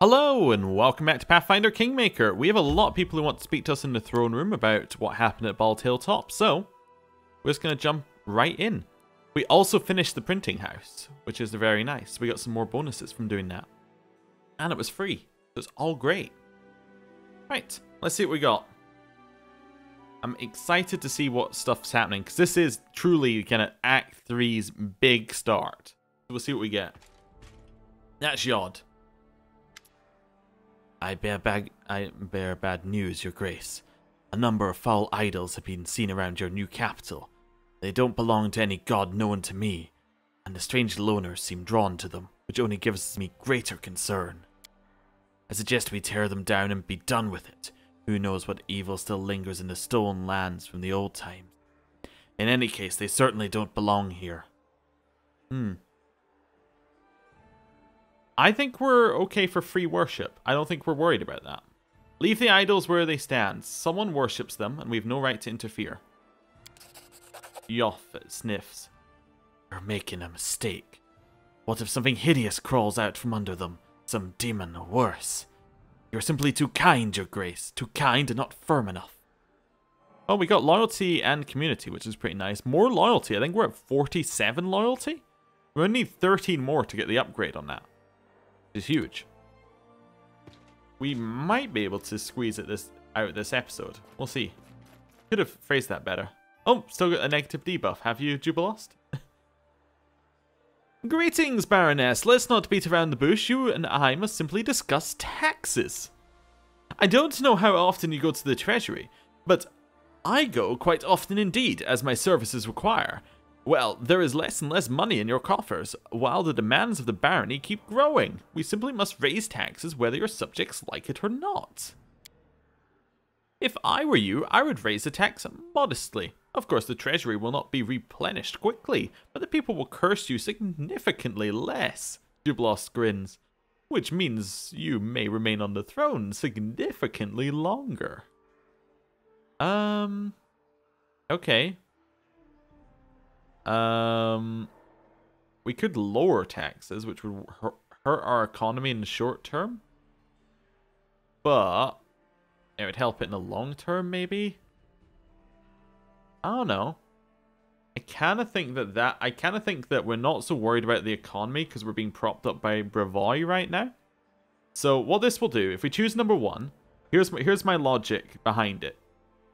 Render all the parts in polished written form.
Hello and welcome back to Pathfinder Kingmaker. We have a lot of people who want to speak to us in the throne room about what happened at Bald Hilltop, so we're just going to jump right in. We also finished the printing house, which is very nice. We got some more bonuses from doing that. And it was free, so it's all great. Right, let's see what we got. I'm excited to see what stuff's happening, because this is truly kind of Act 3's big start. So we'll see what we get. That's Yod. I bear bad news, your grace. A number of foul idols have been seen around your new capital. They don't belong to any god known to me, and the strange loners seem drawn to them, which only gives me greater concern. I suggest we tear them down and be done with it. Who knows what evil still lingers in the stolen lands from the old times. In any case, they certainly don't belong here. I think we're okay for free worship. I don't think we're worried about that. Leave the idols where they stand. Someone worships them, and we've no right to interfere. Yoff sniffs. You're making a mistake. What if something hideous crawls out from under them? Some demon or worse? You're simply too kind, your grace. Too kind and not firm enough. Oh, we got loyalty and community, which is pretty nice. More loyalty. I think we're at 47 loyalty. We only need 13 more to get the upgrade on that. Is huge. We might be able to squeeze it out this episode. We'll see. Could have phrased that better. Oh, still got a negative debuff. Have you, Jubilost? Greetings, Baroness. Let's not beat around the bush. You and I must simply discuss taxes. I don't know how often you go to the Treasury, but I go quite often indeed, as my services require. Well, there is less and less money in your coffers, while the demands of the barony keep growing. We simply must raise taxes whether your subjects like it or not. If I were you, I would raise the tax modestly. Of course, the treasury will not be replenished quickly, but the people will curse you significantly less. Jublost grins, which means you may remain on the throne significantly longer. Okay. We could lower taxes, which would hurt our economy in the short term. But it would help it in the long term, maybe? I don't know. I kind of think that we're not so worried about the economy because we're being propped up by Brevoy right now. So what this will do, if we choose number 1, here's my logic behind it.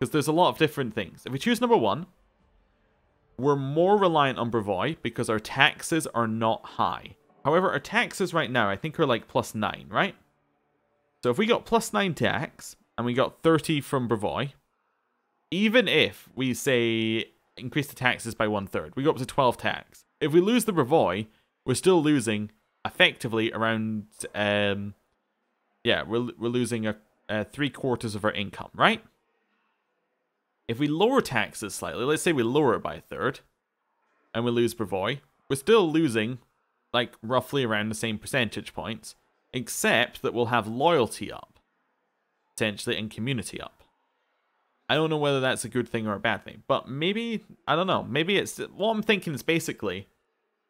Because there's a lot of different things. If we choose number 1, we're more reliant on Brevoy because our taxes are not high. However, our taxes right now, I think, are like +9, right? So if we got +9 tax, and we got 30 from Brevoy, even if we, say, increase the taxes by 1/3, we go up to 12 tax. If we lose the Brevoy, we're still losing, effectively, around, we're losing 3/4 of our income, right? If we lower taxes slightly, let's say we lower it by 1/3, and we lose Brevoy, we're still losing, like, roughly around the same percentage points, except that we'll have loyalty up, potentially, and community up. I don't know whether that's a good thing or a bad thing, but maybe, I don't know, maybe it's, what I'm thinking is basically,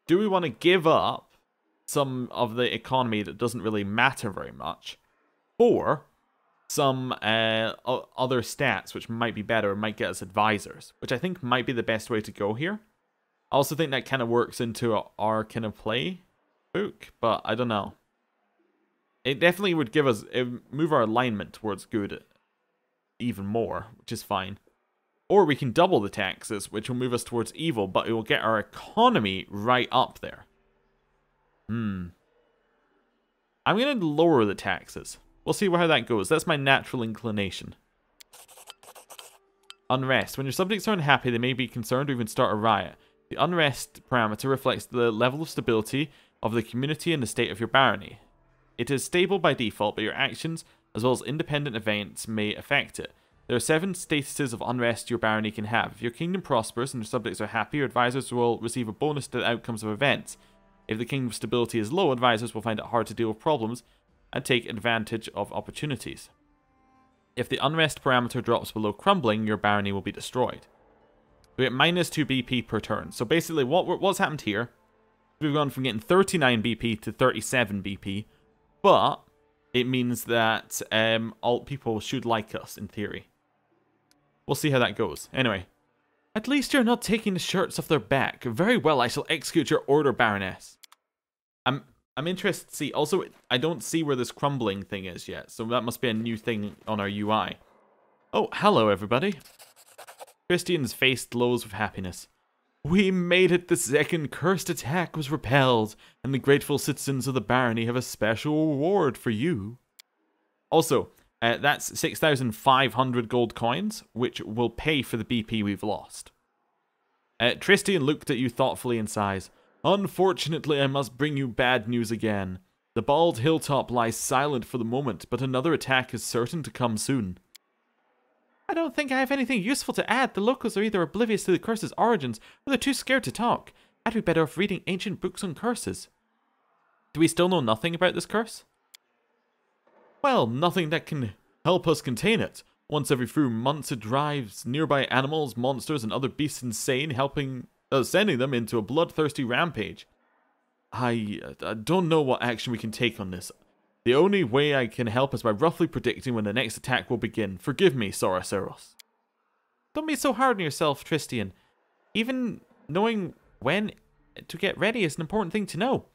do we want to give up some of the economy that doesn't really matter very much, or some other stats which might be better, might get us advisors, which I think might be the best way to go here. I also think that kind of works into our kind of play book, but I don't know. It definitely would give us, move our alignment towards good even more, which is fine. Or we can double the taxes, which will move us towards evil, but it will get our economy right up there. I'm going to lower the taxes. We'll see how that goes. That's my natural inclination. Unrest. When your subjects are unhappy, they may be concerned or even start a riot. The unrest parameter reflects the level of stability of the community and the state of your barony. It is stable by default, but your actions, as well as independent events, may affect it. There are 7 statuses of unrest your barony can have. If your kingdom prospers and your subjects are happy, your advisors will receive a bonus to the outcomes of events. If the kingdom's stability is low, advisors will find it hard to deal with problems and take advantage of opportunities. If the unrest parameter drops below crumbling, your barony will be destroyed. We get -2 BP per turn. So basically what's happened here, we've gone from getting 39 BP to 37 BP, but it means that alt people should like us, in theory. We'll see how that goes. Anyway. At least you're not taking the shirts off their back. Very well, I shall execute your order, Baroness. I'm interested to see. Also, I don't see where this crumbling thing is yet, so that must be a new thing on our UI. Oh, hello, everybody. Christian's face glows with happiness. We made it. The second cursed attack was repelled, and the grateful citizens of the barony have a special reward for you. Also, that's 6,500 gold coins, which will pay for the BP we've lost. Tristian looked at you thoughtfully and sighs. Unfortunately, I must bring you bad news again. The bald hilltop lies silent for the moment, but another attack is certain to come soon. I don't think I have anything useful to add. The locals are either oblivious to the curse's origins, or they're too scared to talk. I'd be better off reading ancient books on curses. Do we still know nothing about this curse? Well, nothing that can help us contain it. Once every few months it drives nearby animals, monsters, and other beasts insane, sending them into a bloodthirsty rampage. I don't know what action we can take on this. The only way I can help is by roughly predicting when the next attack will begin. Forgive me, Soraceros. Don't be so hard on yourself, Tristian. Even knowing when to get ready is an important thing to know.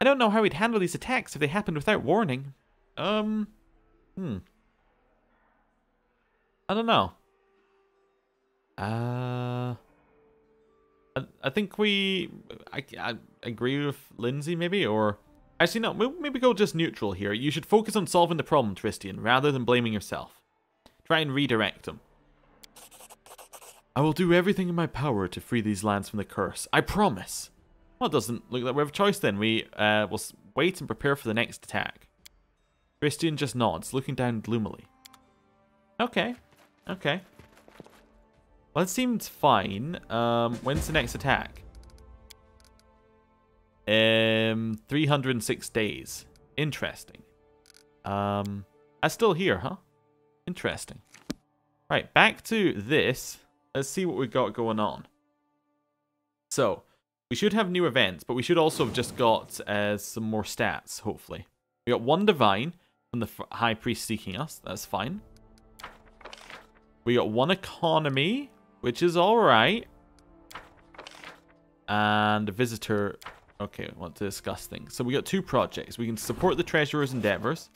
I don't know how we'd handle these attacks if they happened without warning. I don't know. I think I agree with Lindsay, maybe, or... Actually, no, we'll maybe go just neutral here. You should focus on solving the problem, Tristian, rather than blaming yourself. Try and redirect them. I will do everything in my power to free these lands from the curse. I promise. Well, it doesn't look like we have a choice then. We will wait and prepare for the next attack. Tristian just nods, looking down gloomily. Okay. Okay. Well, it seemed fine. When's the next attack? 306 days. Interesting. I'm still here, huh? Interesting. Right, back to this. Let's see what we've got going on. So, we should have new events, but we should also have just got some more stats, hopefully. We got 1 divine from the High Priest seeking us. That's fine. We got 1 economy, which is alright. And a visitor... Okay, I want to discuss things. So we got 2 projects. We can support the Treasurer's endeavors.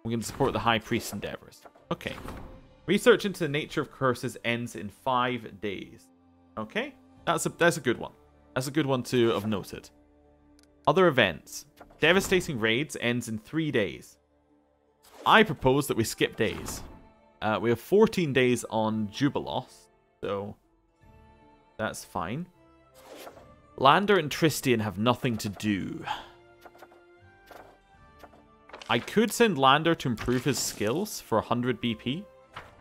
We can support the High Priest's endeavors. Okay. Research into the nature of curses ends in 5 days. Okay? That's a good one. That's a good one to have noted. Other events. Devastating raids ends in 3 days. I propose that we skip days. We have 14 days on Jubilos, so that's fine. Lander and Tristian have nothing to do. I could send Lander to improve his skills for 100 BP.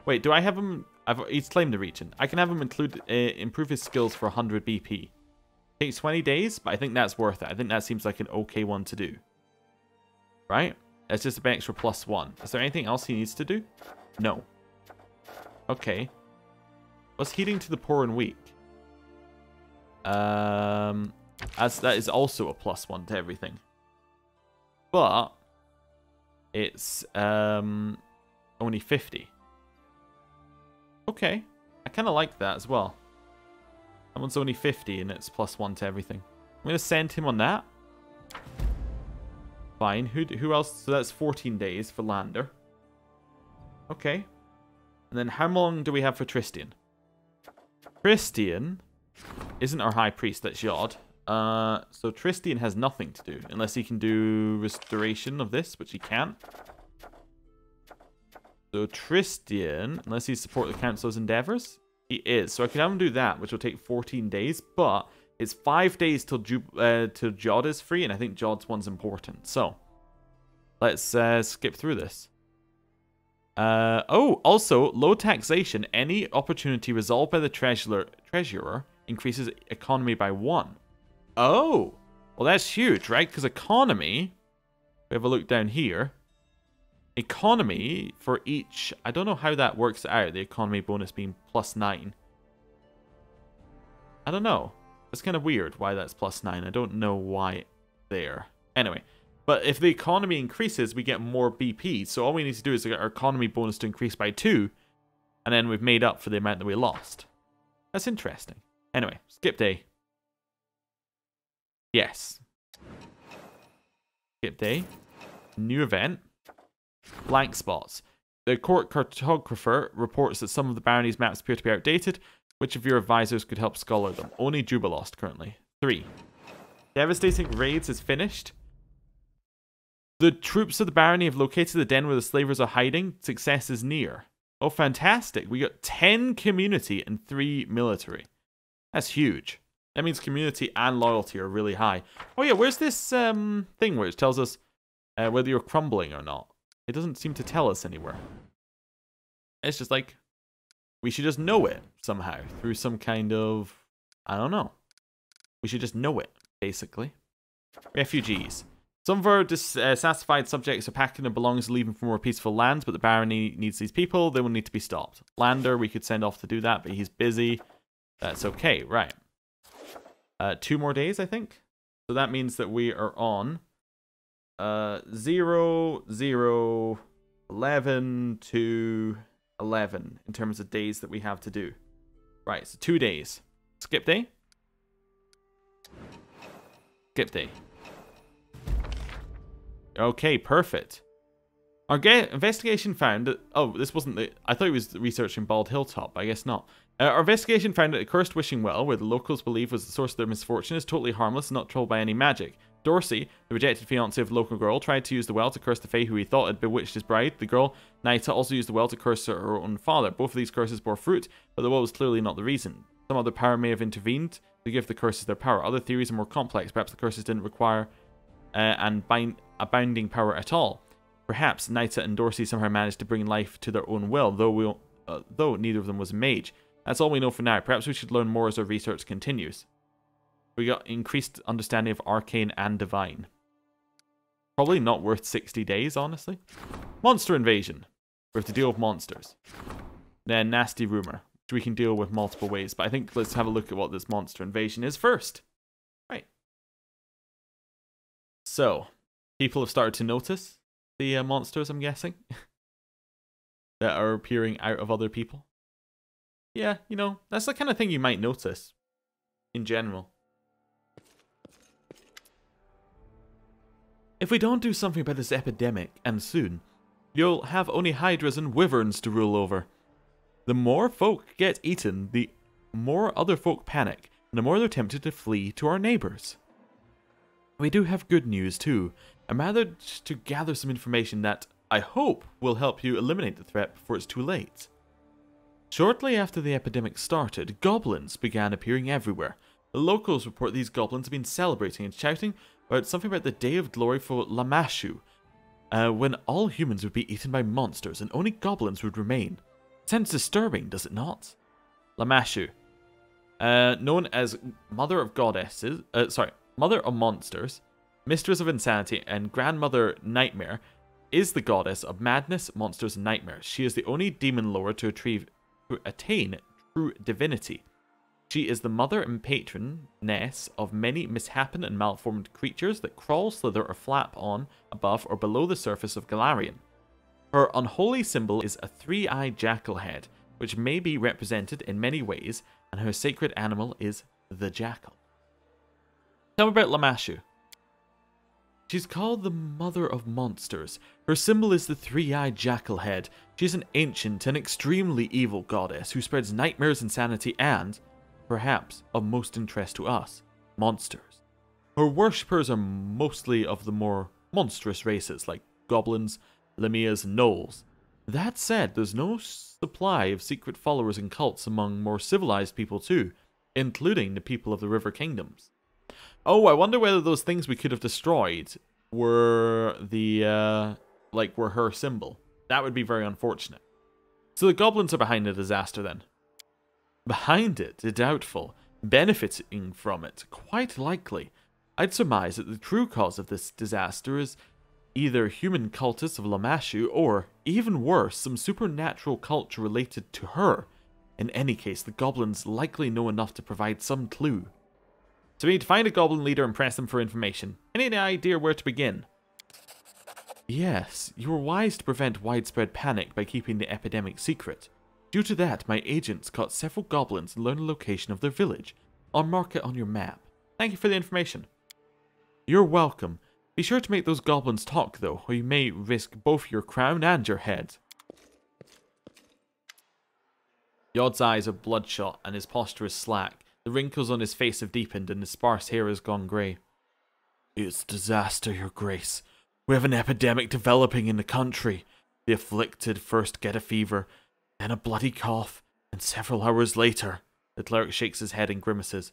Wait, do I have him... He's claimed the region. I can have him improve his skills for 100 BP. Takes 20 days, but I think that's worth it. I think that seems like an okay one to do. Right? That's just an extra +1. Is there anything else he needs to do? No. Okay. What's healing to the poor and weak? As that is also a +1 to everything. But it's only 50. Okay. I kind of like that as well. That one's only 50 and it's +1 to everything. I'm going to send him on that. Fine. Who else? So that's 14 days for Lander. Okay. And then how long do we have for Tristian? Tristian isn't our High Priest. That's Yod. So Tristian has nothing to do. Unless he can do restoration of this, which he can't. So Tristian, unless he support the Council's endeavors, he is. So I can have him do that, which will take 14 days. But it's 5 days till Jod is free, and I think Jod's one's important. So let's skip through this. Oh, also, low taxation. Any opportunity resolved by the treasurer increases economy by 1. Oh, well, that's huge, right? Because economy, we have a look down here. Economy for each, I don't know how that works out, the economy bonus being +9. I don't know. It's kind of weird why that's +9. I don't know why there. Anyway, But if the economy increases, we get more BP. So all we need to do is get our economy bonus to increase by 2. And then we've made up for the amount that we lost. That's interesting. Anyway, skip day. Yes. Skip day. New event. Blank spots. The court cartographer reports that some of the barony's maps appear to be outdated. Which of your advisors could help scholar them? Only Jubilost currently. 3. Devastating raids is finished. The troops of the barony have located the den where the slavers are hiding. Success is near. Oh, fantastic. We got 10 community and 3 military. That's huge. That means community and loyalty are really high. Oh yeah, where's this thing where it tells us whether you're crumbling or not? It doesn't seem to tell us anywhere. It's just like, we should just know it somehow through some kind of, I don't know. We should just know it, basically. Refugees. Some of our dissatisfied subjects are packing their belongings and leaving for more peaceful lands, but the barony needs these people. They will need to be stopped. Lander, we could send off to do that, but he's busy. That's okay, right. 2 more days, I think. So that means that we are on 0, 0, 11 to 11 in terms of days that we have to do. Right, so 2 days. Skip day. Skip day. Okay, perfect. Our investigation found that... Oh, this wasn't the... I thought it was researching Bald Hilltop, but I guess not. Our investigation found that the cursed wishing well, where the locals believe was the source of their misfortune, is totally harmless and not troubled by any magic. Dorsey, the rejected fiancé of the local girl, tried to use the well to curse the fae who he thought had bewitched his bride. The girl, Naita, also used the well to curse her own father. Both of these curses bore fruit, but the well was clearly not the reason. Some other power may have intervened to give the curses their power. Other theories are more complex. Perhaps the curses didn't require a binding power at all. Perhaps Naita and Dorsey somehow managed to bring life to their own will, though neither of them was a mage. That's all we know for now. Perhaps we should learn more as our research continues. We got increased understanding of arcane and divine. Probably not worth 60 days, honestly. Monster invasion. We have to deal with monsters. Then nasty rumor, which we can deal with multiple ways. But I think let's have a look at what this monster invasion is first. Right. So, people have started to notice the monsters, I'm guessing, that are appearing out of other people. Yeah, you know, that's the kind of thing you might notice in general. If we don't do something about this epidemic, and soon, you'll have only hydras and wyverns to rule over. The more folk get eaten, the more other folk panic, and the more they're tempted to flee to our neighbours. We do have good news too. I managed to gather some information that, I hope, will help you eliminate the threat before it's too late. Shortly after the epidemic started, goblins began appearing everywhere. The locals report these goblins have been celebrating and shouting about something about the day of glory for Lamashu, when all humans would be eaten by monsters and only goblins would remain. Sounds disturbing, does it not? Lamashu, known as Mother of Goddesses, Mother of Monsters, Mistress of Insanity, and Grandmother Nightmare, is the goddess of madness, monsters, and nightmares. She is the only demon lord to attain true divinity. She is the mother and patroness of many mishapen and malformed creatures that crawl, slither, or flap on, above, or below the surface of Galarian. Her unholy symbol is a 3-eyed jackal head, which may be represented in many ways, and her sacred animal is the jackal. Tell me about Lamashu. She's called the Mother of Monsters. Her symbol is the 3-eyed jackal head. She's an ancient and extremely evil goddess who spreads nightmares, insanity, and, perhaps of most interest to us, monsters. Her worshippers are mostly of the more monstrous races, like goblins, lamias, and gnolls. That said, there's no supply of secret followers and cults among more civilized people too, including the people of the River Kingdoms. Oh, I wonder whether those things we could have destroyed were were her symbol. That would be very unfortunate. So the goblins are behind the disaster then. Behind it, doubtful. Benefiting from it, quite likely. I'd surmise that the true cause of this disaster is either human cultists of Lamashu or, even worse, some supernatural culture related to her. In any case, the goblins likely know enough to provide some clue. So we need to find a goblin leader and press them for information. Any idea where to begin? Yes, you were wise to prevent widespread panic by keeping the epidemic secret. Due to that, my agents caught several goblins and learned the location of their village. I'll mark it on your map. Thank you for the information. You're welcome. Be sure to make those goblins talk, though, or you may risk both your crown and your head. Yod's eyes are bloodshot, and his posture is slack. The wrinkles on his face have deepened, and his sparse hair has gone grey. It's disaster, Your Grace. We have an epidemic developing in the country. The afflicted first get a fever, then a bloody cough, and several hours later, the cleric shakes his head and grimaces.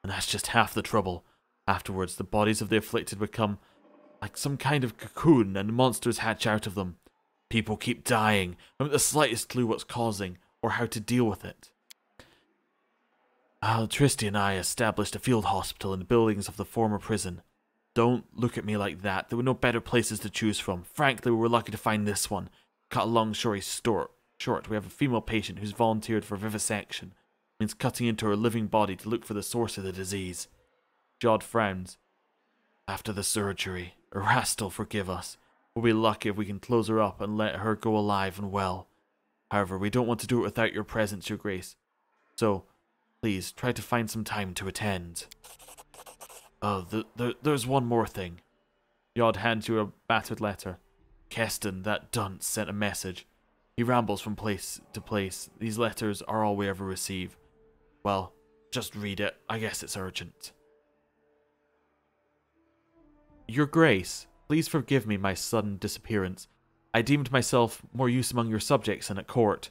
And that's just half the trouble. Afterwards, the bodies of the afflicted become like some kind of cocoon, and monsters hatch out of them. People keep dying, without the slightest clue what's causing, or how to deal with it. Tristy and I established a field hospital in the buildings of the former prison. Don't look at me like that. There were no better places to choose from. Frankly, we were lucky to find this one. Cut a long story short, we have a female patient who's volunteered for vivisection. It means cutting into her living body to look for the source of the disease. Jod frowns. After the surgery, Erast'll forgive us. We'll be lucky if we can close her up and let her go alive and well. However, we don't want to do it without your presence, Your Grace. So, please, try to find some time to attend. There's one more thing. Yod hands you a battered letter. Keston, that dunce, sent a message. He rambles from place to place. These letters are all we ever receive. Well, just read it. I guess it's urgent. Your Grace, please forgive me my sudden disappearance. I deemed myself more use among your subjects than at court.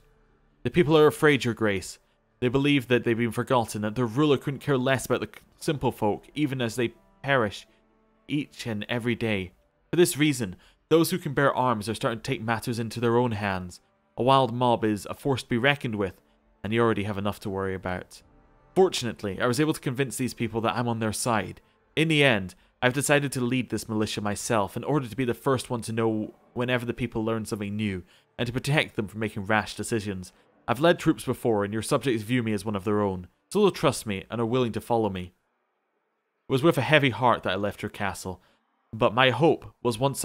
The people are afraid, Your Grace. They believe that they've been forgotten, that their ruler couldn't care less about the simple folk, even as they perish each and every day. For this reason, those who can bear arms are starting to take matters into their own hands. A wild mob is a force to be reckoned with, and you already have enough to worry about. Fortunately, I was able to convince these people that I'm on their side. In the end, I've decided to lead this militia myself in order to be the first one to know whenever the people learn something new, and to protect them from making rash decisions. I've led troops before, and your subjects view me as one of their own, so they'll trust me and are willing to follow me. It was with a heavy heart that I left your castle, but my hope was once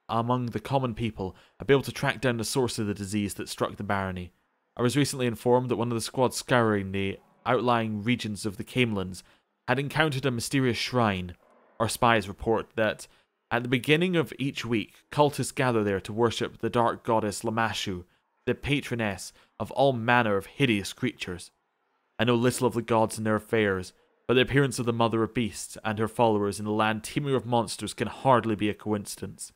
among the common people, I'd be able to track down the source of the disease that struck the barony. I was recently informed that one of the squads scouring the outlying regions of the Camelins had encountered a mysterious shrine. Our spies report that at the beginning of each week, cultists gather there to worship the dark goddess Lamashu, the patroness of all manner of hideous creatures. I know little of the gods and their affairs, but the appearance of the Mother of Beasts and her followers in a land teeming with monsters can hardly be a coincidence.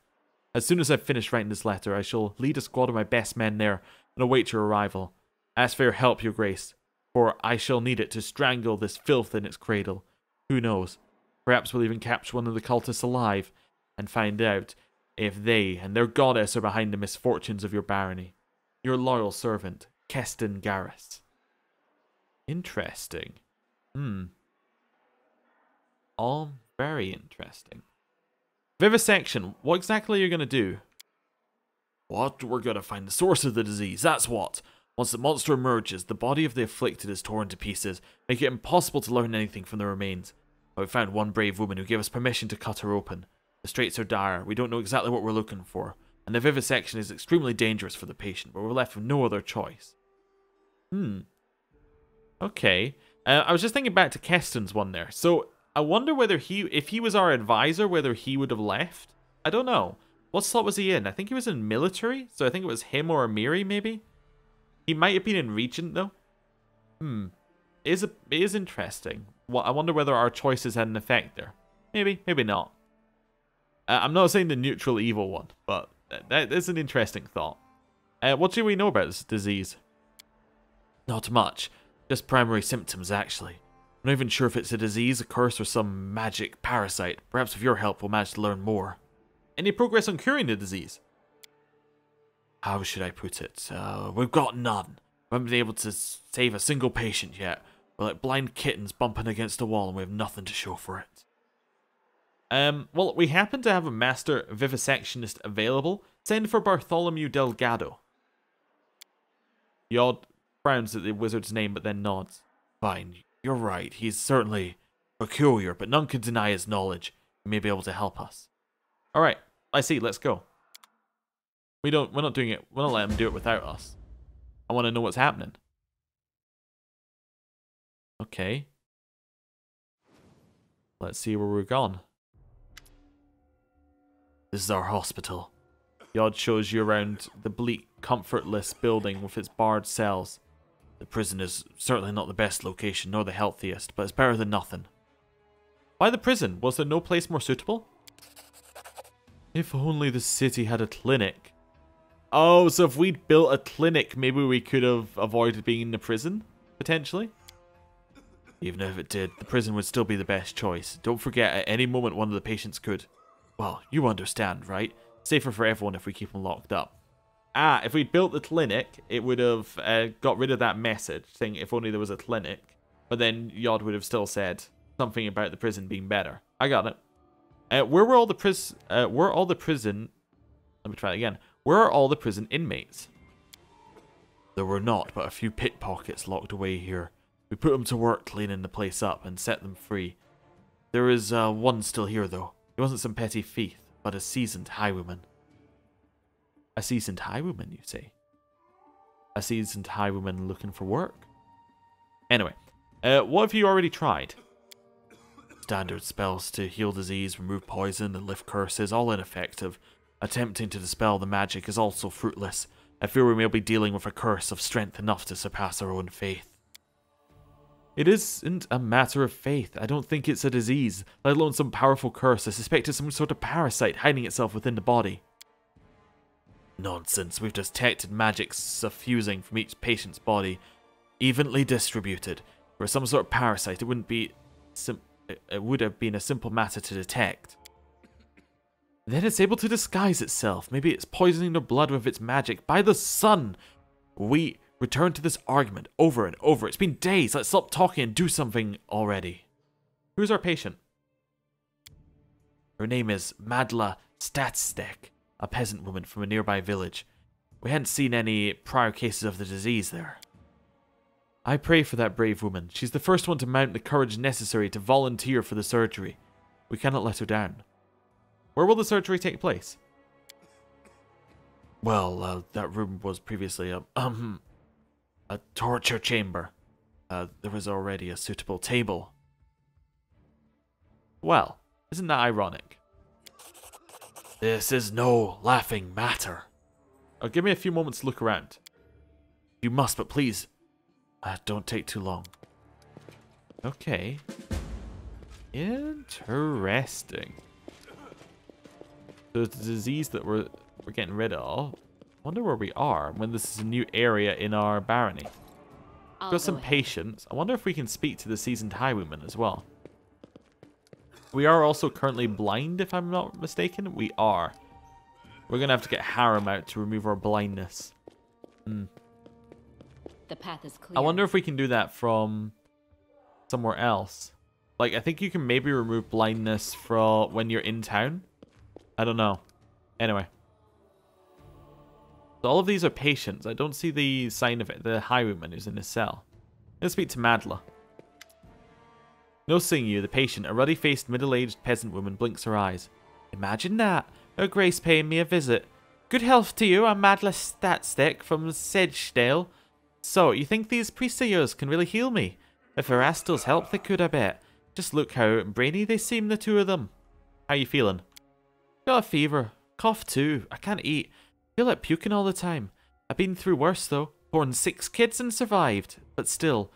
As soon as I've finished writing this letter, I shall lead a squad of my best men there and await your arrival. Ask for your help, Your Grace, for I shall need it to strangle this filth in its cradle. Who knows? Perhaps we'll even capture one of the cultists alive and find out if they and their goddess are behind the misfortunes of your barony. Your loyal servant, Keston Garrus. Interesting. All very interesting. Vivisection, what exactly are you going to do? What? We're going to find the source of the disease, that's what. Once the monster emerges, the body of the afflicted is torn to pieces, making it impossible to learn anything from the remains. But we found one brave woman who gave us permission to cut her open. The straits are dire, we don't know exactly what we're looking for, and the vivisection is extremely dangerous for the patient, but we're left with no other choice. Okay. I was just thinking back to Keston's one there. So, I wonder whether if he was our advisor, whether he would have left? I don't know. What slot was he in? I think he was in military, so I think it was him or Amiri, maybe? He might have been in Regent, though. It is interesting. Well, I wonder whether our choices had an effect there. Maybe, maybe not. I'm not saying the neutral evil one, but that is an interesting thought. What do we know about this disease? Not much. Just primary symptoms, actually. I'm not even sure if it's a disease, a curse, or some magic parasite. Perhaps with your help we'll manage to learn more. Any progress on curing the disease? How should I put it? We've got none. We haven't been able to save a single patient yet. We're like blind kittens bumping against a wall and we have nothing to show for it. Well, we happen to have a master vivisectionist available. Send for Bartholomew Delgado. Yod frowns at the wizard's name but then nods. Fine, you're right. He's certainly peculiar, but none can deny his knowledge. He may be able to help us. Alright, I see. Let's go. We're not doing it. We're not letting them do it without us. I want to know what's happening. Okay. Let's see where we're gone. This is our hospital. Yod shows you around the bleak, comfortless building with its barred cells. The prison is certainly not the best location, nor the healthiest, but it's better than nothing. Why the prison? Was there no place more suitable? If only the city had a clinic. Oh, so if we'd built a clinic, maybe we could have avoided being in the prison? Potentially? Even if it did, the prison would still be the best choice. Don't forget, at any moment one of the patients could... Well, you understand, right? Safer for everyone if we keep them locked up. Ah, if we'd built the clinic, it would have got rid of that message, saying if only there was a clinic. But then Yod would have still said something about the prison being better. I got it. Where were all the prison... Let me try it again. Where are all the prison inmates? There were not but a few pickpockets locked away here. We put them to work cleaning the place up and set them free. There is one still here, though. He wasn't some petty thief, but a seasoned highwayman. A seasoned highwayman, you say? A seasoned highwayman looking for work? Anyway, what have you already tried? Standard spells to heal disease, remove poison, and lift curses, all ineffective. Attempting to dispel the magic is also fruitless. I fear we may be dealing with a curse of strength enough to surpass our own faith. It isn't a matter of faith. I don't think it's a disease, let alone some powerful curse. I suspect it's some sort of parasite hiding itself within the body. Nonsense. We've detected magic suffusing from each patient's body, evenly distributed. For some sort of parasite, it would have been a simple matter to detect. Then it's able to disguise itself. Maybe it's poisoning their blood with its magic. By the sun! We return to this argument over and over. It's been days. Let's stop talking and do something already. Who's our patient? Her name is Madla Statstek, a peasant woman from a nearby village. We hadn't seen any prior cases of the disease there. I pray for that brave woman. She's the first one to mount the courage necessary to volunteer for the surgery. We cannot let her down. Where will the surgery take place? Well, that room was previously a torture chamber. There was already a suitable table. Well, isn't that ironic? This is no laughing matter. Oh, give me a few moments to look around. You must, but please, don't take too long. Okay. Interesting. So the disease that we're getting rid of. I wonder where we are when this is a new area in our barony. We've got some patience. I wonder if we can speak to the seasoned highwayman as well. We are also currently blind, if I'm not mistaken. We are. We're going to have to get Harem out to remove our blindness. The path is clear. I wonder if we can do that from somewhere else. Like, I think you can maybe remove blindness from when you're in town. I don't know. Anyway. So all of these are patients. I don't see the sign of it. The highwayman who's in his cell. Let's speak to Madla. No seeing you, the patient, a ruddy-faced, middle-aged peasant woman, blinks her eyes. Imagine that. Her Grace paying me a visit. Good health to you. I'm Madla Statstek from Sedgedale. So, you think these priests of yours can really heal me? If Erastil's help, they could, I bet. Just look how brainy they seem, the two of them. How you feeling? Got a fever. Cough too. I can't eat. Feel like puking all the time. I've been through worse though. Born 6 kids and survived. But still,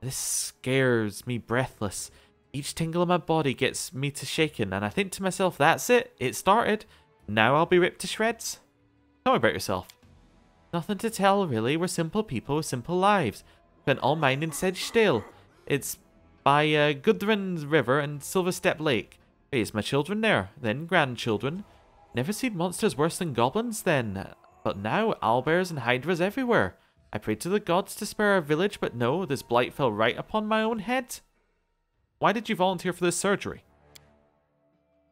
this scares me breathless. Each tingle in my body gets me to shaking, and I think to myself, that's it. It started. Now I'll be ripped to shreds. Tell me about yourself. Nothing to tell, really. We're simple people with simple lives. Spent all mine in Sedgedale. It's by Gudrun River and Silverstep Lake. Raised my children there, then grandchildren. Never seen monsters worse than goblins then. But now, owlbears and hydras everywhere. I prayed to the gods to spare our village, but no, this blight fell right upon my own head. Why did you volunteer for this surgery?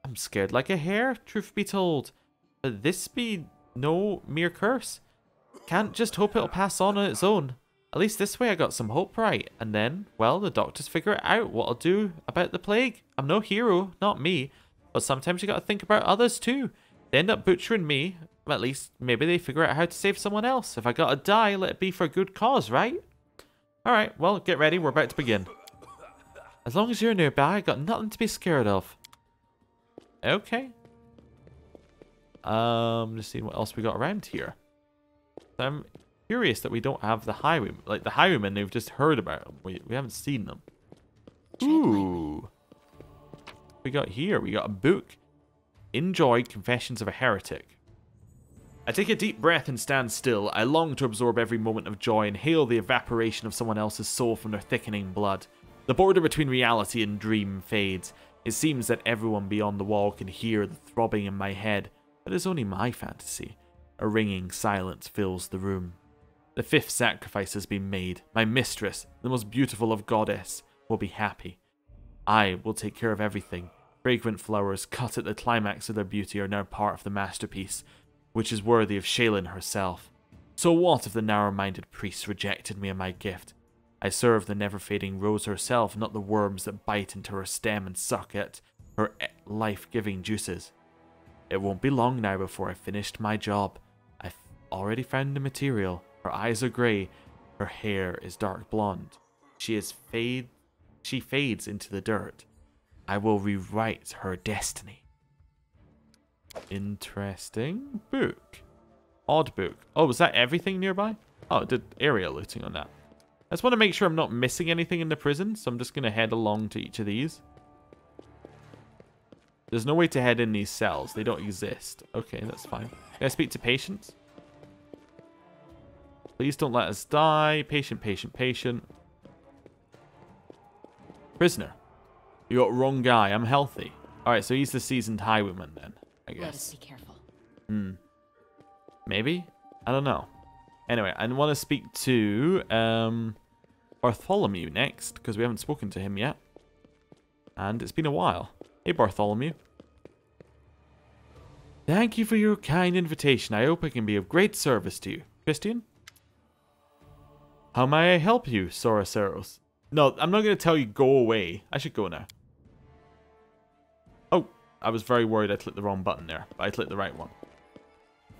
I'm scared like a hare, truth be told. But this be no mere curse. Can't just hope it'll pass on its own. At least this way I got some hope, right? And then, well, the doctors figure out what I'll do about the plague. I'm no hero, not me. But sometimes you gotta think about others too. They end up butchering me, At least, maybe they figure out how to save someone else. If I gotta die, let it be for a good cause, right? Alright, well, get ready. We're about to begin. As long as you're nearby, I got nothing to be scared of. Okay. Just seeing what else we got around here. I'm curious that we don't have the highwaymen. Like, the highwaymen, we've just heard about them. We haven't seen them. Ooh. We got here. We got a book. Enjoy Confessions of a Heretic. I take a deep breath and stand still. I long to absorb every moment of joy and hail the evaporation of someone else's soul from their thickening blood. The border between reality and dream fades. It seems that everyone beyond the wall can hear the throbbing in my head, but it's only my fantasy. A ringing silence fills the room. The fifth sacrifice has been made. My mistress, the most beautiful of goddess, will be happy. I will take care of everything. Fragrant flowers cut at the climax of their beauty are now part of the masterpiece, which is worthy of Shaylin herself. So what if the narrow-minded priest rejected me and my gift? I serve the never-fading rose herself, not the worms that bite into her stem and suck at her life-giving juices. It won't be long now before I've finished my job. I've already found the material. Her eyes are grey. Her hair is dark blonde. She fades into the dirt. I will rewrite her destiny. Interesting book. Odd book. Oh, was that everything nearby? Oh, it did area looting on that. I just want to make sure I'm not missing anything in the prison, so I'm just going to head along to each of these. There's no way to head in these cells. They don't exist. Okay, that's fine. Can I speak to patients? Please don't let us die. Patient, patient, patient. Prisoner. You got wrong guy. I'm healthy. Alright, so he's the seasoned highwayman then, I guess. Let us be careful. Maybe? I don't know. Anyway, I want to speak to Bartholomew next, because we haven't spoken to him yet. And it's been a while. Hey, Bartholomew. Thank you for your kind invitation. I hope I can be of great service to you. Christian? How may I help you, Soraceros? No, I'm not going to tell you go away. I should go now. Oh, I was very worried I clicked the wrong button there, but I clicked the right one.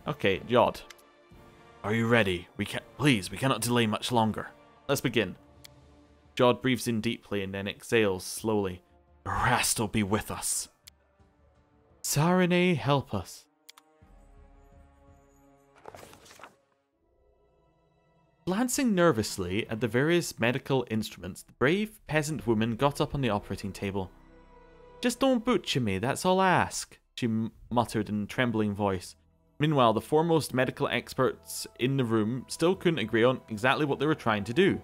Okay, Jod. Are you ready? Please, we cannot delay much longer. Let's begin. Jod breathes in deeply and then exhales slowly. Rast will be with us. Sarene, help us. Glancing nervously at the various medical instruments, the brave peasant woman got up on the operating table. Just don't butcher me, that's all I ask, she muttered in a trembling voice. Meanwhile, the foremost medical experts in the room still couldn't agree on exactly what they were trying to do.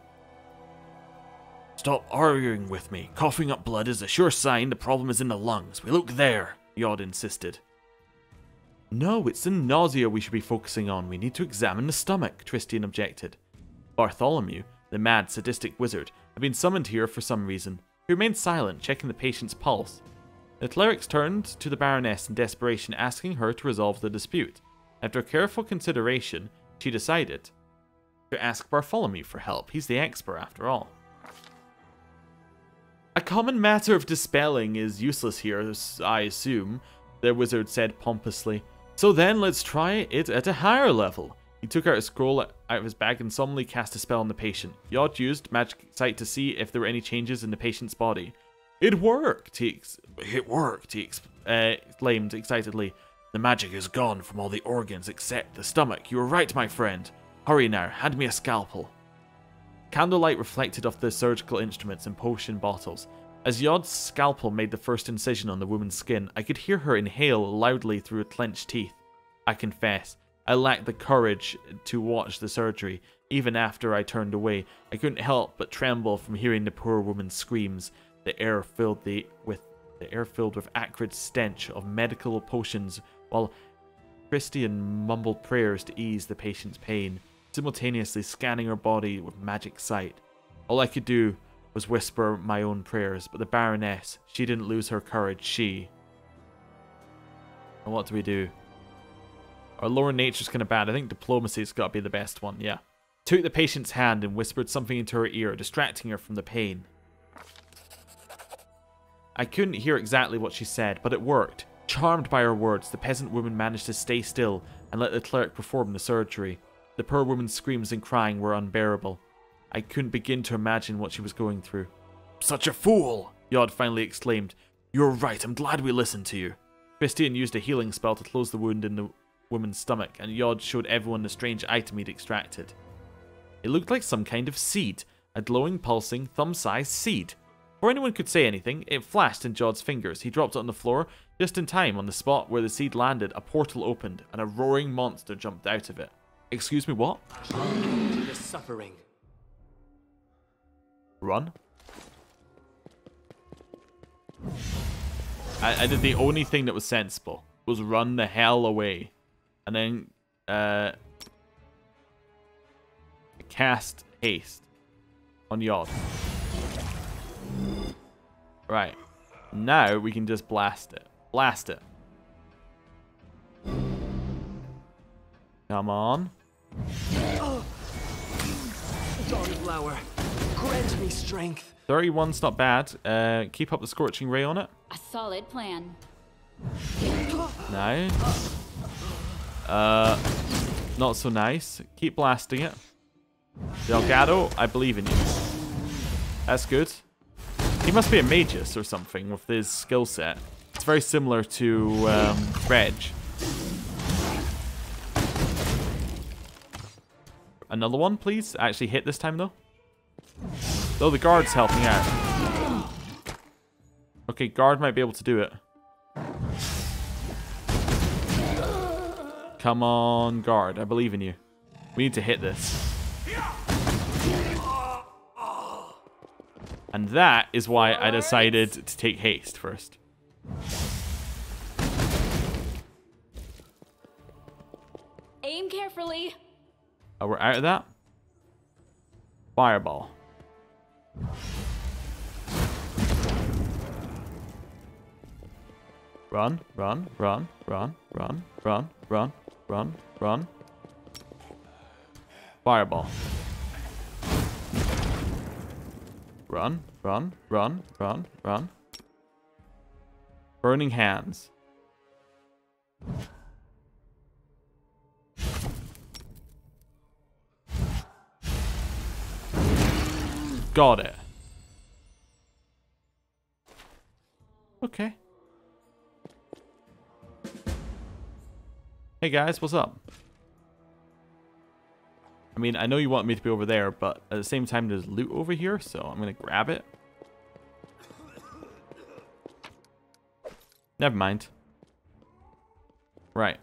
Stop arguing with me. Coughing up blood is a sure sign the problem is in the lungs. We look there, Yod insisted. No, it's the nausea we should be focusing on. We need to examine the stomach, Tristian objected. Bartholomew, the mad, sadistic wizard, had been summoned here for some reason. He remained silent, checking the patient's pulse. The clerics turned to the Baroness in desperation, asking her to resolve the dispute. After careful consideration, she decided to ask Bartholomew for help. He's the expert, after all. A common matter of dispelling is useless here, I assume, the wizard said pompously. So then, let's try it at a higher level. He took out a scroll out of his bag and solemnly cast a spell on the patient. Yod used magic sight to see if there were any changes in the patient's body. It worked, he exclaimed excitedly. The magic is gone from all the organs except the stomach. You were right, my friend. Hurry now, hand me a scalpel. Candlelight reflected off the surgical instruments and potion bottles. As Yod's scalpel made the first incision on the woman's skin, I could hear her inhale loudly through her clenched teeth. I confess, I lacked the courage to watch the surgery. Even after I turned away, I couldn't help but tremble from hearing the poor woman's screams. The air filled with acrid stench of medical potions, while Christian mumbled prayers to ease the patient's pain, simultaneously scanning her body with magic sight. All I could do was whisper my own prayers, but the Baroness, she didn't lose her courage, And what do we do? Our lower nature's kind of bad. I think diplomacy's got to be the best one, yeah. Took the patient's hand and whispered something into her ear, distracting her from the pain. I couldn't hear exactly what she said, but it worked. Charmed by her words, the peasant woman managed to stay still, and let the cleric perform the surgery. The poor woman's screams and crying were unbearable. I couldn't begin to imagine what she was going through. Such a fool! Yod finally exclaimed. You're right, I'm glad we listened to you. Christian used a healing spell to close the wound in the woman's stomach, and Yod showed everyone the strange item he'd extracted. It looked like some kind of seed, a glowing, pulsing, thumb-sized seed. Before anyone could say anything, it flashed in Jod's fingers. He dropped it on the floor. Just in time, on the spot where the seed landed, a portal opened, and a roaring monster jumped out of it. Excuse me, what? The suffering. Run? I did the only thing that was sensible. Was run the hell away. And then, cast haste on Yod. Right. Now we can just blast it. Blast it. Come on. Dawn flower, grant me strength. 31's not bad. Keep up the scorching ray on it. A solid plan. Nice. Not so nice. Keep blasting it. Delgado, I believe in you. That's good. He must be a magus or something with his skill set. It's very similar to Reg. Another one, please. Actually hit this time, though. Oh, the guard's helping out. Okay, guard might be able to do it. Come on, guard. I believe in you. We need to hit this. And that is why I decided to take haste first. Aim carefully. Oh, we're out of that? Fireball. Run, run, run, run, run, run, run, run, run. Fireball. Run, run, run, run, run. Burning hands. Got it. Okay. Hey guys, what's up? I mean, I know you want me to be over there, but at the same time there's loot over here, so I'm gonna grab it. Never mind. Right.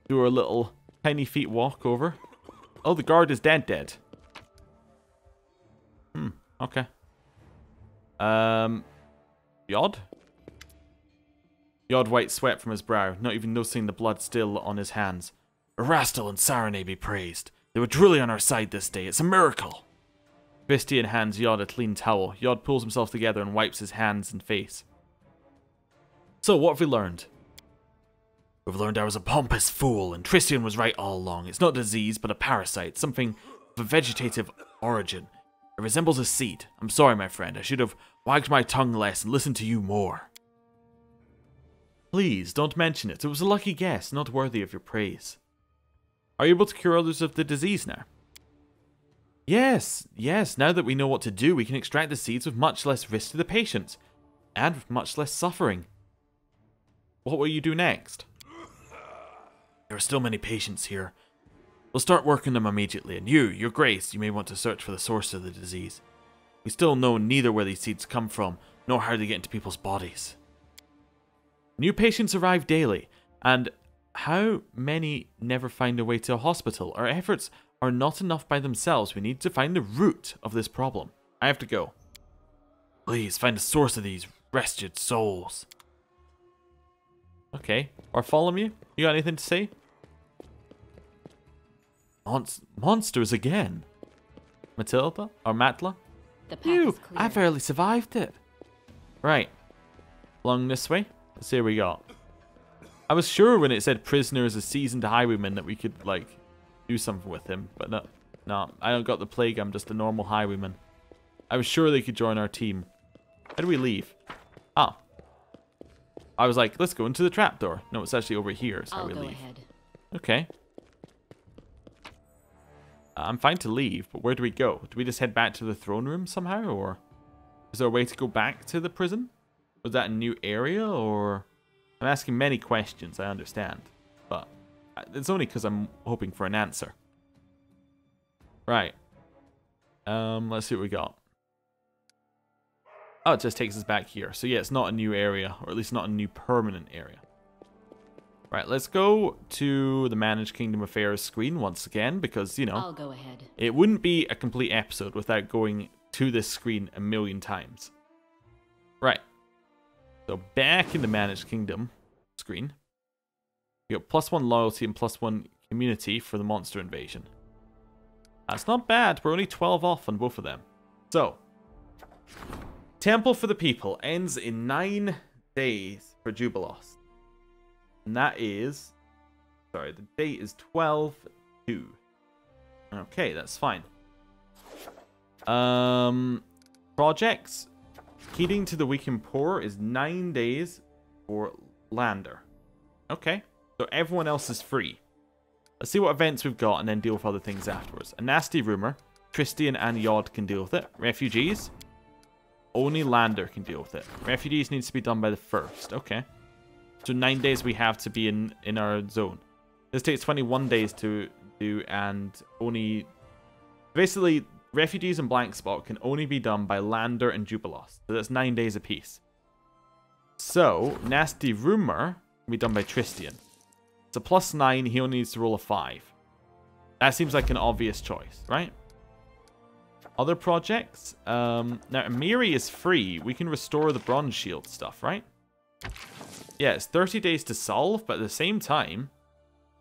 Do a little tiny feet walk over. Oh, the guard is dead. Okay. Yod? Yod wiped sweat from his brow, not even noticing the blood still on his hands. Erastil and Sarene be praised. They were truly on our side this day. It's a miracle. Christian hands Yod a clean towel. Yod pulls himself together and wipes his hands and face. So, what have we learned? We've learned I was a pompous fool, and Tristian was right all along. It's not a disease, but a parasite, something of a vegetative origin. It resembles a seed. I'm sorry, my friend. I should have wagged my tongue less and listened to you more. Please, don't mention it. It was a lucky guess, not worthy of your praise. Are you able to cure others of the disease now? Yes. Now that we know what to do, we can extract the seeds with much less risk to the patient. And with much less suffering. What will you do next? There are still many patients here. We'll start working them immediately, and you, your grace, you may want to search for the source of the disease. We still know neither where these seeds come from, nor how they get into people's bodies. New patients arrive daily, and how many never find a way to a hospital? Our efforts are not enough by themselves. We need to find the root of this problem. I have to go. Please, find the source of these wretched souls. Okay, Bartholomew, you got anything to say? Monsters again. Matilda? Or Matla? The path is clear. I barely survived it. Right. Along this way. Let's see what we got. I was sure when it said prisoner as a seasoned highwayman that we could, like, do something with him. But no, I don't got the plague. I'm just a normal highwayman. I was sure they could join our team. How do we leave? Oh. I was like, let's go into the trapdoor. No, it's actually over here. So I'll we go leave. ahead. Okay. I'm fine to leave, but where do we go? Do we just head back to the throne room somehow, or is there a way to go back to the prison? Was that a new area, or... I'm asking many questions, I understand, but it's only because I'm hoping for an answer. Right. Let's see what we got. Oh, it just takes us back here. So yeah, it's not a new area, or at least not a new permanent area. Right, let's go to the Managed Kingdom Affairs screen once again, because, you know, I'll go ahead. it wouldn't be a complete episode without going to this screen a million times. Right. So back in the Managed Kingdom screen, we got +1 loyalty and +1 community for the monster invasion. That's not bad. We're only 12 off on both of them. So, Temple for the People ends in 9 days for Jubilost. And that is... Sorry, the date is 12/2. Okay, that's fine. Projects. Heeding to the weak and poor is 9 days for Lander. Okay, so everyone else is free. Let's see what events we've got and then deal with other things afterwards. A nasty rumor. Tristian and Yod can deal with it. Refugees. Only Lander can deal with it. Refugees needs to be done by the 1st. Okay. So 9 days we have to be in our zone. This takes 21 days to do, and only... Basically, refugees and blank spot can only be done by Lander and Jubilost. So that's 9 days apiece. So, Nasty Rumor can be done by Tristian. It's a +9, he only needs to roll a 5. That seems like an obvious choice, right? Other projects? Now, Amiri is free. We can restore the bronze shield stuff, right? Yeah, it's 30 days to solve, but at the same time,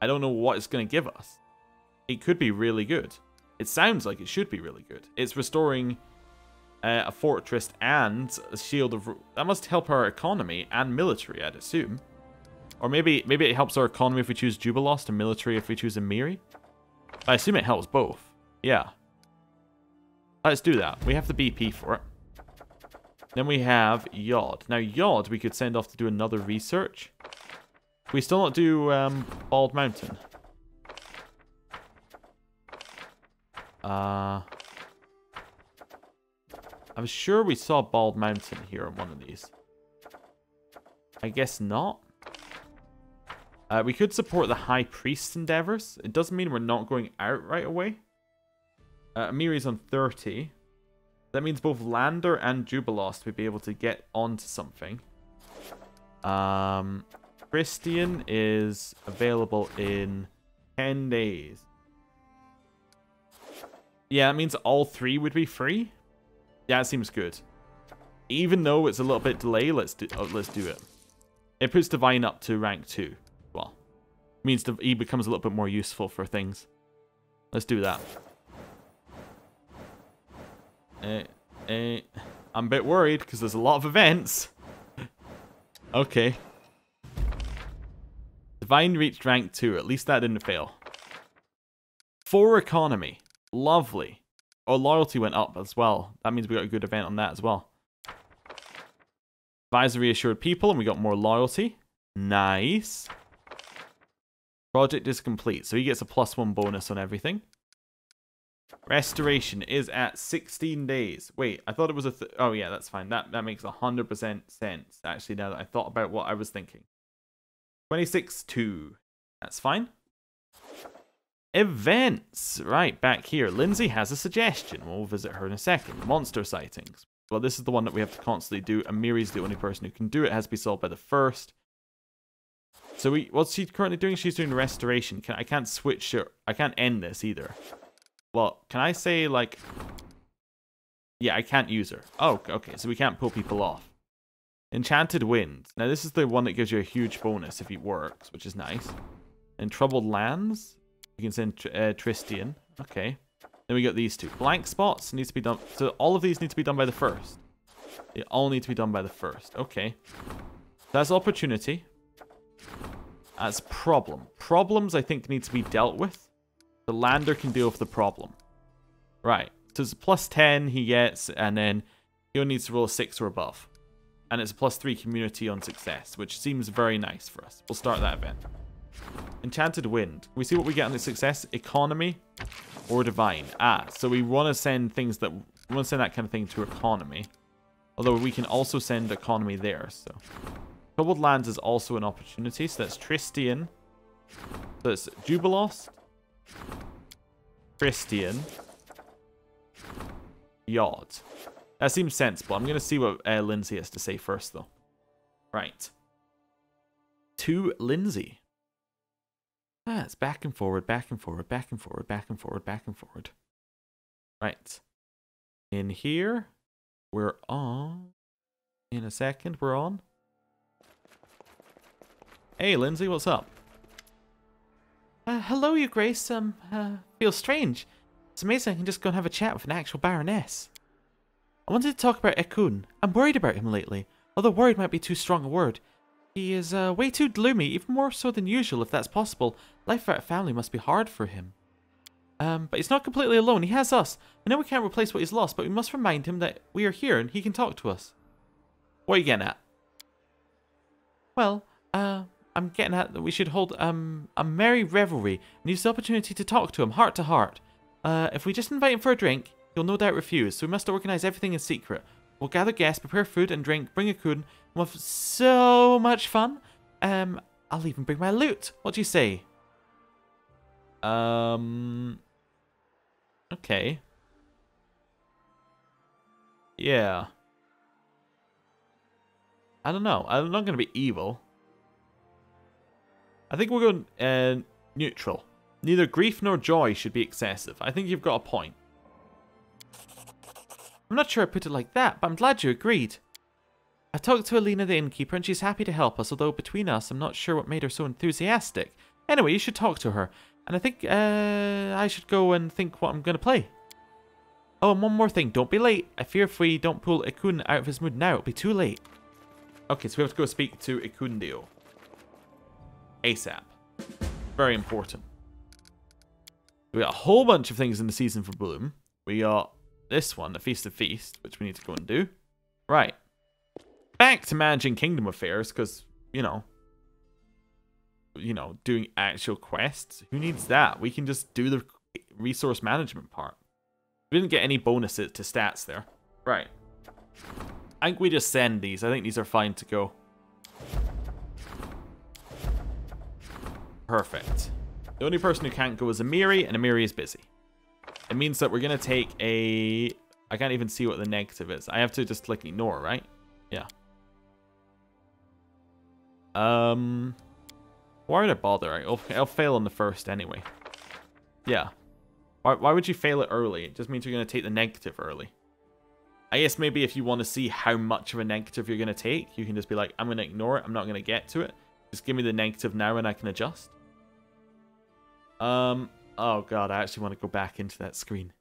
I don't know what it's going to give us. It could be really good. It sounds like it should be really good. It's restoring a fortress and a shield of... That must help our economy and military, I'd assume. Or maybe it helps our economy if we choose Jubilost and military if we choose Amiri. I assume it helps both. Yeah. Let's do that. We have the BP for it. Then we have Yod. Now, Yod, we could send off to do another research. We still not do Bald Mountain. I'm sure we saw Bald Mountain here on one of these. I guess not. We could support the High Priest's endeavors. It doesn't mean we're not going out right away. Amiri's on 30. That means both Lander and Jubilost would be able to get onto something. Christian is available in 10 days. Yeah, that means all 3 would be free. Yeah, it seems good. Even though it's a little bit delayed, let's do it. It puts Divine up to rank 2. Well, means he becomes a little bit more useful for things. Let's do that. I'm a bit worried because there's a lot of events. Okay. Divine reached rank 2. At least that didn't fail. 4 economy. Lovely. Oh, loyalty went up as well. That means we got a good event on that as well. Advisory assured people, and we got more loyalty. Nice. Project is complete, so he gets a +1 bonus on everything. Restoration is at 16 days. Wait, I thought it was a... Oh, yeah, that's fine. That makes 100% sense, actually, now that I thought about what I was thinking. 26/2. That's fine. Events. Right, back here. Lindsay has a suggestion. We'll visit her in a second. Monster sightings. Well, this is the one that we have to constantly do. Amiri's the only person who can do it. It has to be solved by the 1st. So what's she currently doing? She's doing restoration. I can't switch her. I can't end this either. Well, can I say, like... Yeah, I can't use her. Oh, okay, so we can't pull people off. Enchanted Wind. Now, this is the one that gives you a huge bonus if it works, which is nice. And Troubled Lands. You can send Tristian. Okay. Then we got these 2. Blank Spots needs to be done... So all of these need to be done by the 1st. They all need to be done by the 1st. Okay. That's opportunity. That's problem. Problems, I think, need to be dealt with. The Lander can deal with the problem. Right. So it's +10 he gets, and then he only needs to roll a 6 or above. and it's a +3 community on success, which seems very nice for us. We'll start that event. Enchanted Wind. We see what we get on the success. Economy or Divine. So we want to send things that... We want to send that kind of thing to Economy. Although we can also send Economy there, so... Troubled Lands is also an opportunity, so that's Tristian. So it's Jubilost. Tristian. Yod. That seems sensible. I'm going to see what Lindsay has to say first, though. Right. To Lindsay. It's back and forward, back and forward, back and forward, back and forward, back and forward. Right. In here, we're on. In a second, we're on. Hey, Lindsay, what's up? Hello, Your Grace. Feels strange. It's amazing I can just go and have a chat with an actual Baroness. I wanted to talk about Ekun. I'm worried about him lately. Although worried might be too strong a word. He is way too gloomy, even more so than usual, if that's possible. Life without a family must be hard for him. But he's not completely alone. He has us. I know we can't replace what he's lost, but we must remind him that we are here and he can talk to us. What are you getting at? Well, I'm getting at that we should hold a merry revelry and use the opportunity to talk to him heart to heart. If we just invite him for a drink, he'll no doubt refuse, so we must organize everything in secret. We'll gather guests, prepare food and drink, bring a kun, and we'll have so much fun. I'll even bring my lute. What do you say? Okay. Yeah. I don't know. I'm not going to be evil. I think we're going neutral. Neither grief nor joy should be excessive. I think you've got a point. I'm not sure I put it like that, but I'm glad you agreed. I talked to Alina the innkeeper and she's happy to help us, although between us, I'm not sure what made her so enthusiastic. Anyway, you should talk to her. And I think I should go and think what I'm going to play. Oh, and one more thing. Don't be late. I fear if we don't pull Ikun out of his mood now, it'll be too late. Okay, so we have to go speak to Ikundio. ASAP. Very important. We got a whole bunch of things in the Season for Bloom. We got this one, the Feast of Feast, which we need to go and do. Right. Back to managing kingdom affairs, because, you know, doing actual quests. Who needs that? We can just do the resource management part. We didn't get any bonuses to stats there. Right. I think we just send these. I think these are fine to go. Perfect. The only person who can't go is Amiri, and Amiri is busy. It means that we're going to take a... I can't even see what the negative is. I have to just click ignore, right? Yeah. Why would I bother? I'll fail on the first anyway. Yeah. Why would you fail it early? It just means you're going to take the negative early. I guess maybe if you want to see how much of a negative you're going to take, you can just be like, I'm going to ignore it. I'm not going to get to it. Just give me the negative now and I can adjust. Oh god, I actually want to go back into that screen.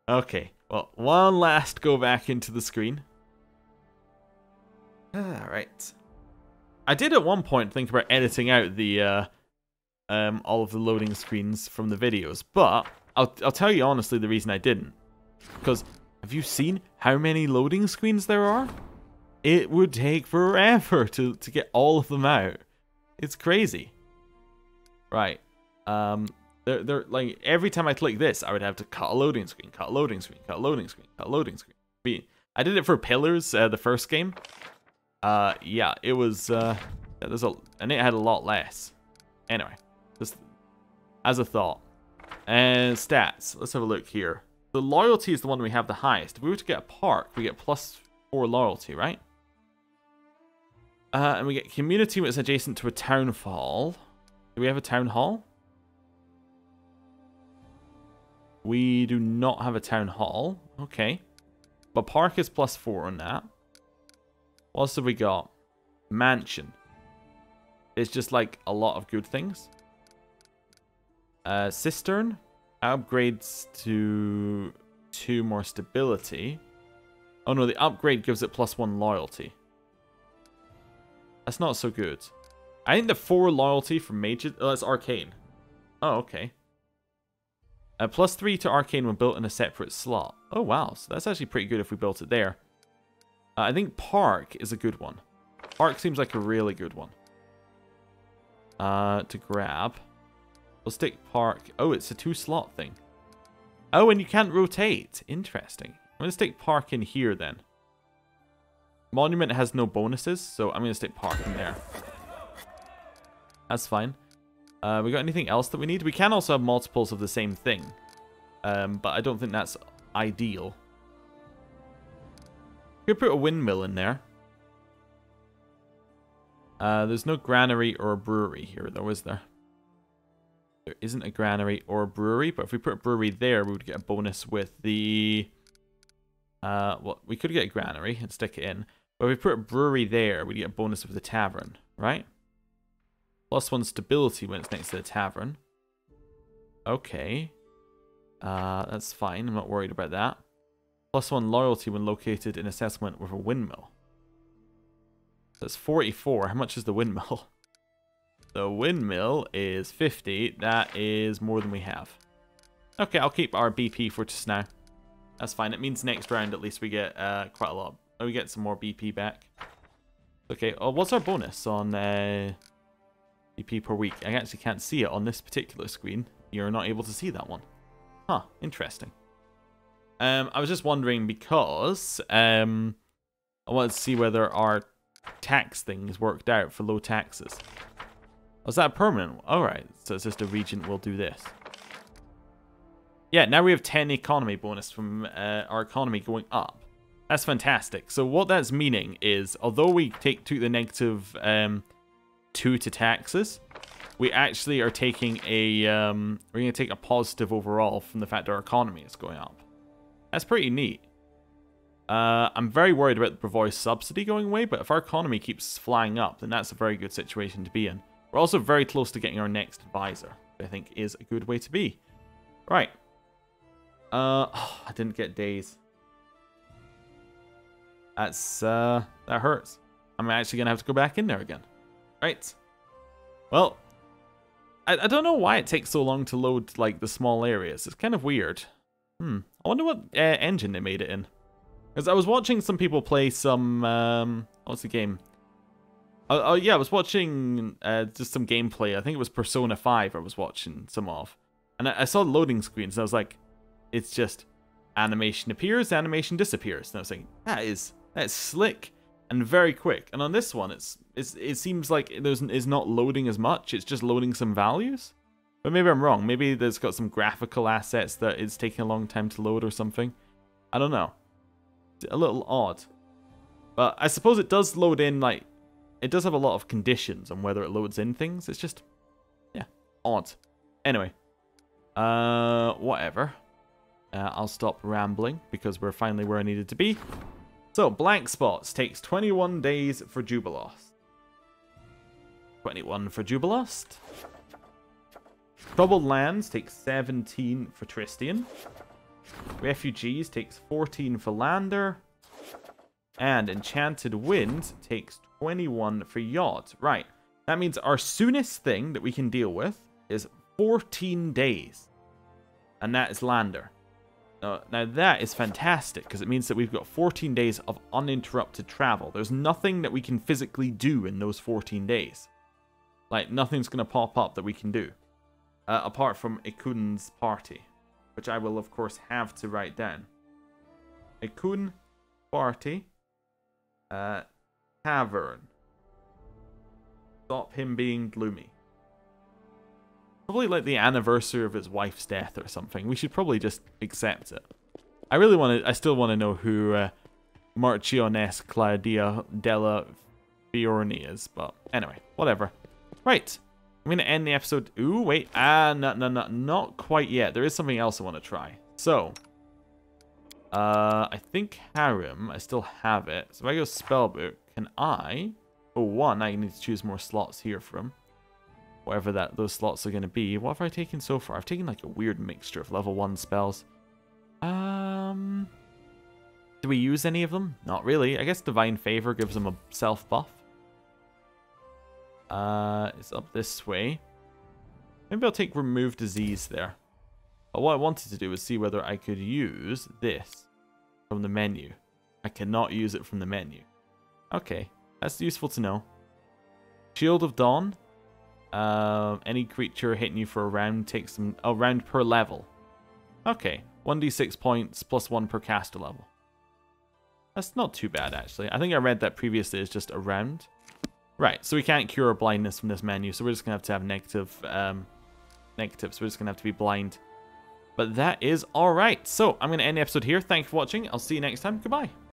Okay, well, one last go back into the screen. Alright. I did at one point think about editing out the all of the loading screens from the videos, but I'll tell you honestly the reason I didn't. Because have you seen how many loading screens there are? It would take forever to get all of them out. It's crazy. Right. They're like every time I click this, I would have to cut a loading screen, cut a loading screen, cut a loading screen, cut a loading screen. I did it for Pillars, the first game. Yeah, it was and it had a lot less. Anyway, just as a thought. And stats. Let's have a look here. The loyalty is the one we have the highest. If we were to get a park, we get +4 loyalty, right? And we get community which is adjacent to a town hall. Do we have a town hall? We do not have a town hall. Okay. But park is +4 on that. What else have we got? Mansion. It's just like a lot of good things. Cistern. Upgrades to 2 more stability. Oh no, the upgrade gives it +1 loyalty. That's not so good. I think the 4 loyalty from mages... Oh, that's arcane. Oh, okay. +3 to arcane when built in a separate slot. Oh, wow. So that's actually pretty good if we built it there. I think Park is a good one. Park seems like a really good one. To grab. We'll stick Park. Oh, it's a 2-slot thing. Oh, and you can't rotate. Interesting. I'm going to stick Park in here then. Monument has no bonuses, so I'm going to stick Park in there. That's fine. We got anything else that we need? We can also have multiples of the same thing. But I don't think that's ideal. Could put a windmill in there. There's no granary or a brewery here, though, is there? There isn't a granary or a brewery, but if we put a brewery there, we would get a bonus with the... well, we could get a granary and stick it in. But if we put a brewery there, we get a bonus with the tavern, right? +1 stability when it's next to the tavern. Okay. That's fine. I'm not worried about that. +1 loyalty when located in a settlement with a windmill. That's 44. How much is the windmill? The windmill is 50. That is more than we have. Okay, I'll keep our BP for just now. That's fine. It means next round at least we get quite a lot. We get some more BP back. Okay, oh, what's our bonus on BP per week? I actually can't see it on this particular screen. You're not able to see that one. Huh, interesting. I was just wondering because I wanted to see whether our tax things worked out for low taxes. Was that permanent? Alright, so it's just a regent will do this. Yeah, now we have 10 economy bonus from our economy going up. That's fantastic. So what that's meaning is, although we took the negative 2 to taxes, we actually are taking a we're going to take a positive overall from the fact that our economy is going up. That's pretty neat. I'm very worried about the Brevois subsidy going away, but if our economy keeps flying up, then that's a very good situation to be in. We're also very close to getting our next advisor, which I think is a good way to be. Right. Oh, I didn't get days. That's, that hurts. I'm actually going to have to go back in there again. Right. Well, I don't know why it takes so long to load, like, the small areas. It's kind of weird. I wonder what engine they made it in. Because I was watching some people play some, what's the game? Oh, yeah, I was watching just some gameplay. I think it was Persona 5 I was watching some of. And I saw loading screens, and I was like, it's just animation appears, animation disappears. And I was like, that's slick and very quick. And on this one, it seems like it's not loading as much. It's just loading some values. But maybe I'm wrong. Maybe there's got some graphical assets that it's taking a long time to load or something. I don't know. It's a little odd. But I suppose it does load in, like, it does have a lot of conditions on whether it loads in things. It's just, yeah, odd. Anyway. Whatever. I'll stop rambling because we're finally where I needed to be. So, Blank Spots takes 21 days for Jubilost. 21 for Jubilost. Troubled Lands takes 17 for Tristian. Refugees takes 14 for Lander. And Enchanted Wind takes 21 for Yacht. Right. That means our soonest thing that we can deal with is 14 days. And that is Lander. Now that is fantastic, because it means that we've got 14 days of uninterrupted travel. There's nothing that we can physically do in those 14 days. Like, nothing's going to pop up that we can do. Apart from Ikun's party, which I will, of course, have to write down. Ikun party. Tavern. Stop him being gloomy. Probably like the anniversary of his wife's death or something. We should probably just accept it. I still want to know who Marchioness Claudia della Fiorni is, but anyway, whatever. Right. I'm going to end the episode. Ooh, wait. No, not quite yet. There is something else I want to try. So, I think Harem, I still have it. So if I go Spellbook, can I... Oh, one, I need to choose more slots here from. Whatever those slots are going to be. What have I taken so far? I've taken like a weird mixture of level 1 spells. Do we use any of them? Not really. I guess Divine Favor gives them a self buff. It's up this way. Maybe I'll take Remove Disease there. But what I wanted to do was see whether I could use this from the menu. I cannot use it from the menu. Okay, that's useful to know. Shield of Dawn. Any creature hitting you for a round takes a round per level. Okay, 1d6 points plus 1 per caster level. That's not too bad, actually. I think I read that previously as just a round. Right, so we can't cure blindness from this menu, so we're just going to have negative, negatives. We're just going to have to be blind. But that is alright. So, I'm going to end the episode here. Thank you for watching. I'll see you next time. Goodbye.